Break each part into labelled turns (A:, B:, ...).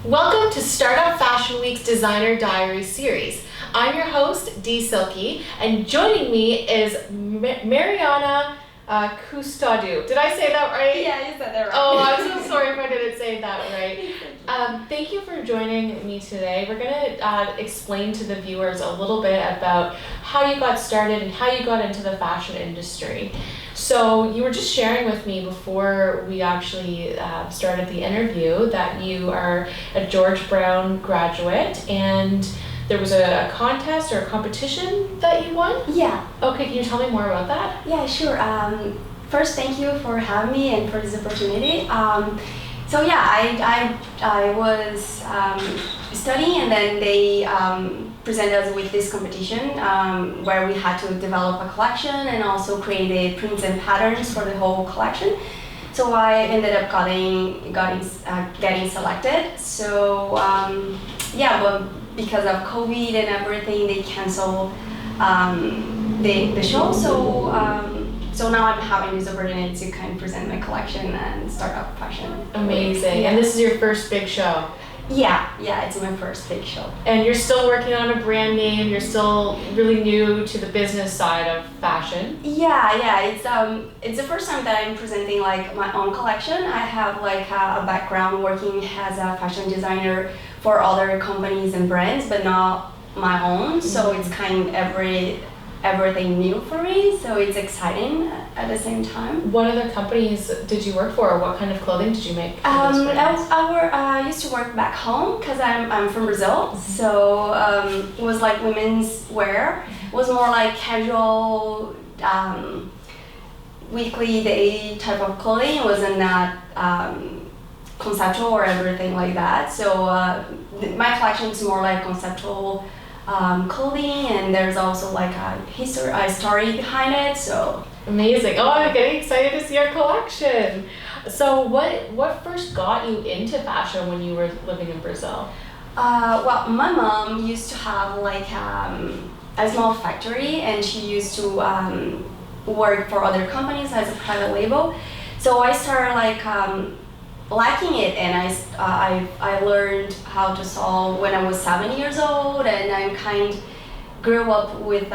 A: Welcome to Startup Fashion Week's Designer Diaries series. I'm your host, Dee Silkie, and joining me is Mariana Custodio. Did I say that right?
B: Yeah, you said that right.
A: Oh, I'm so sorry if I didn't say that right. Thank you for joining me today. We're going to explain to the viewers a little bit about how you got started and how you got into the fashion industry. So you were just sharing with me before we actually started the interview that you are a George Brown graduate, and there was a contest or a competition that you won?
B: Yeah.
A: Okay, can you tell me more about that?
B: Yeah, sure. First, thank you for having me and for this opportunity. So yeah, I was studying, and then they presented us with this competition where we had to develop a collection and also create prints and patterns for the whole collection. So I ended up getting selected. So yeah, but because of COVID and everything, they canceled the show. So now I'm having this opportunity to kind of present my collection and start up fashion.
A: Amazing.
B: Yeah.
A: And this is your first big show?
B: Yeah, it's my first big show.
A: And you're still working on a brand name, you're still really new to the business side of fashion?
B: Yeah, it's the first time that I'm presenting like my own collection. I have like a background working as a fashion designer for other companies and brands, but not my own. So it's kind of everything new for me, so it's exciting at the same time.
A: What other companies did you work for, or what kind of clothing did you make?
B: I used to work back home because I'm from Brazil, so it was like women's wear. It was more like casual, weekly day type of clothing. It wasn't that conceptual or everything like that. So my collection is more like conceptual clothing, and there's also like a story behind it. So
A: amazing! Oh, I'm getting excited to see our collection. So what first got you into fashion when you were living in Brazil?
B: Well, my mom used to have like a small factory, and she used to work for other companies as a private label. So I started like liking it, and I learned how to sew when I was 7 years old, and I kind of grew up with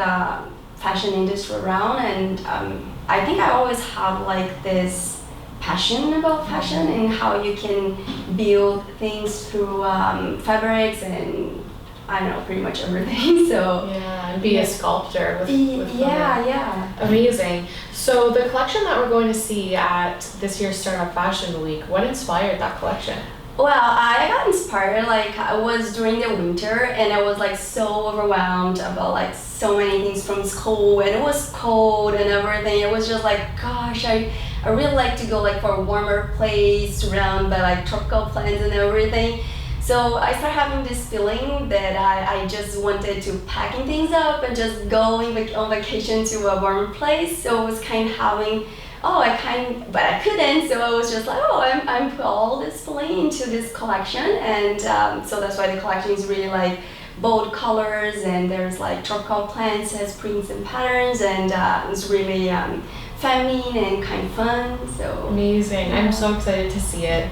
B: fashion industry around, and I think I always have like this passion about fashion and how you can build things through fabrics and I don't know, pretty much everything. So
A: yeah, and be a sculptor with
B: yeah.
A: Amazing. So the collection that we're going to see at this year's Startup Fashion Week, what inspired that collection?
B: Well, I got inspired, like I was during the winter, and I was like so overwhelmed about like so many things from school, and it was cold and everything. It was just like, gosh, I really like to go like for a warmer place surrounded by like tropical plants and everything. So I started having this feeling that I just wanted to packing things up and just going on vacation to a warmer place. So I was kind of having, but I couldn't. So I was just like, I'm put all this feeling into this collection, and so that's why the collection is really like bold colors, and there's like tropical plants as prints and patterns, and it's really feminine and kind of fun. So
A: amazing! Yeah. I'm so excited to see it.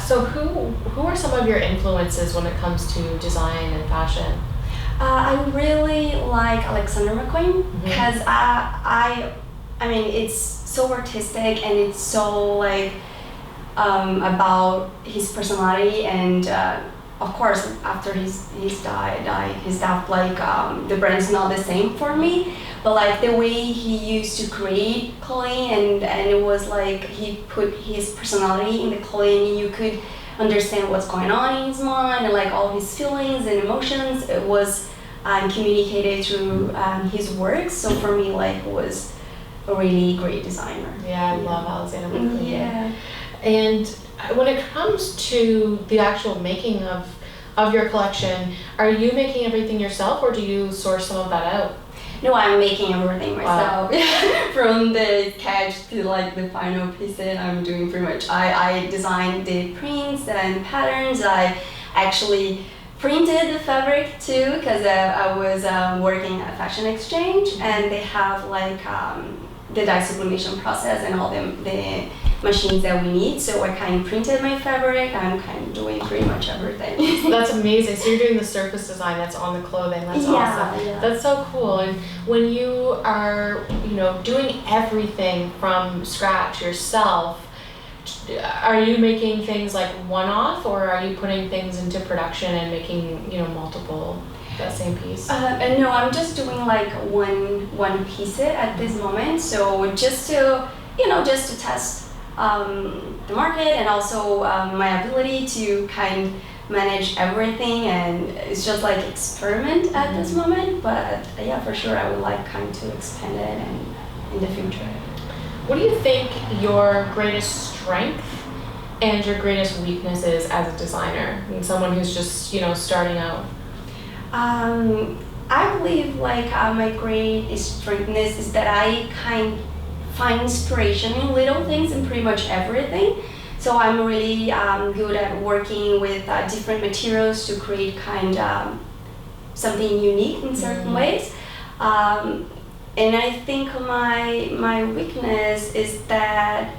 A: So who are some of your influences when it comes to design and fashion?
B: I really like Alexander McQueen because I mean it's so artistic, and it's so like about his personality, and of course after his death, like the brand's not the same for me, but like the way he used to create clothing, and it was like he put his personality in the clothing. You could understand what's going on in his mind, and like all his feelings and emotions. It was communicated through his work. So for me, like, it was a really great designer.
A: Yeah, I love Alexander McQueen.
B: Yeah.
A: And when it comes to the actual making of your collection, are you making everything yourself, or do you source some of that out?
B: No, I'm making everything myself.
A: Wow.
B: From the sketch to like the final pieces, I'm doing pretty much. I designed the prints and patterns. I actually printed the fabric too, because I was working at Fashion Exchange, and they have like the dye sublimation process and all the machines that we need. So I kind of printed my fabric. I'm kind of doing pretty much everything.
A: That's amazing. So you're doing the surface design that's on the clothing. That's awesome.
B: Yeah.
A: That's so cool. And when you are, doing everything from scratch yourself, are you making things like one-off, or are you putting things into production and making, multiple that same piece?
B: And no, I'm just doing like one piece at this moment. So just to test the market, and also my ability to kind of manage everything, and it's just like experiment at this moment. But yeah, for sure, I would like kind of to expand it and in the future.
A: What do you think your greatest strength and your greatest weakness is as a designer? I mean, someone who's just, starting out.
B: I believe like my greatest strength is that I kind of find inspiration in little things and pretty much everything. So I'm really good at working with different materials to create kind of something unique in certain ways. And I think my weakness is that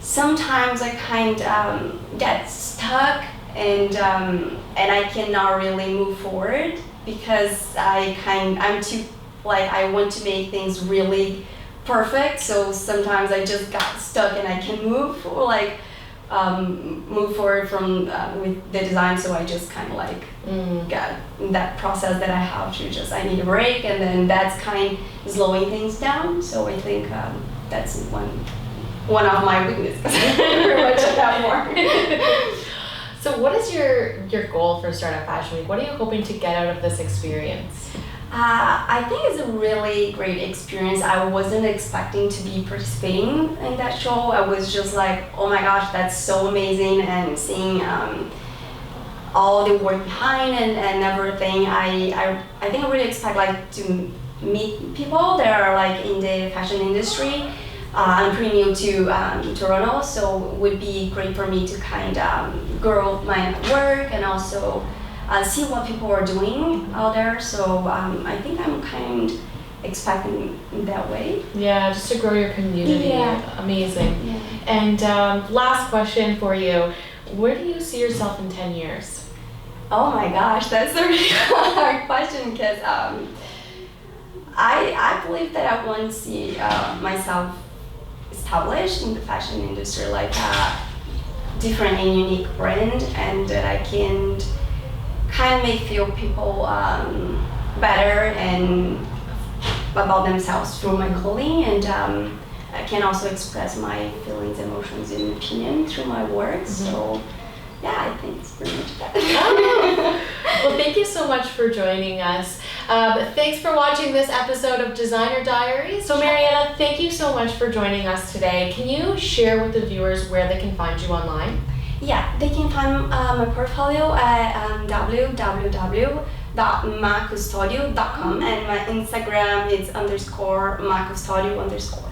B: sometimes I kind of get stuck and I cannot really move forward, because I'm too, like, I want to make things really perfect. So sometimes I just got stuck and I can move forward from with the design. So I just kind of like got that process that I have to I need a break, and then that's kind of slowing things down. So I think that's one of my weaknesses. Pretty much that more.
A: So what is your goal for Startup Fashion Week? What are you hoping to get out of this experience?
B: I think it's a really great experience. I wasn't expecting to be participating in that show. I was just like, oh my gosh, that's so amazing, and seeing all the work behind and everything. I think I really expect like to meet people that are like in the fashion industry. I'm pretty new to Toronto, so it would be great for me to kind of grow my work and also see what people are doing out there. So I think I'm kind of expecting in that way.
A: Yeah, just to grow your community.
B: Yeah.
A: Amazing.
B: Yeah.
A: And last question for you. Where do you see yourself in 10 years?
B: Oh my gosh, that's a really hard question, because I believe that I want to see myself established in the fashion industry, like a different and unique brand, and that I can kind of make feel people better and about themselves through my clothing, and I can also express my feelings, emotions, and opinion through my work. So yeah, I think it's pretty much that.
A: Well, thank you so much for joining us. Thanks for watching this episode of Designer Diaries. So Mariana, thank you so much for joining us today. Can you share with the viewers where they can find you online?
B: Yeah, they can find my portfolio at www.macustodio.com, and my Instagram is _Ma Custodio_.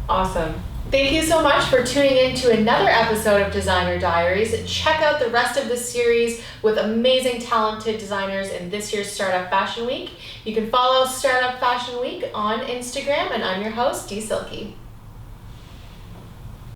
A: Awesome. Thank you so much for tuning in to another episode of Designer Diaries. Check out the rest of the series with amazing, talented designers in this year's Startup Fashion Week. You can follow Startup Fashion Week on Instagram, and I'm your host, Dee Silkie.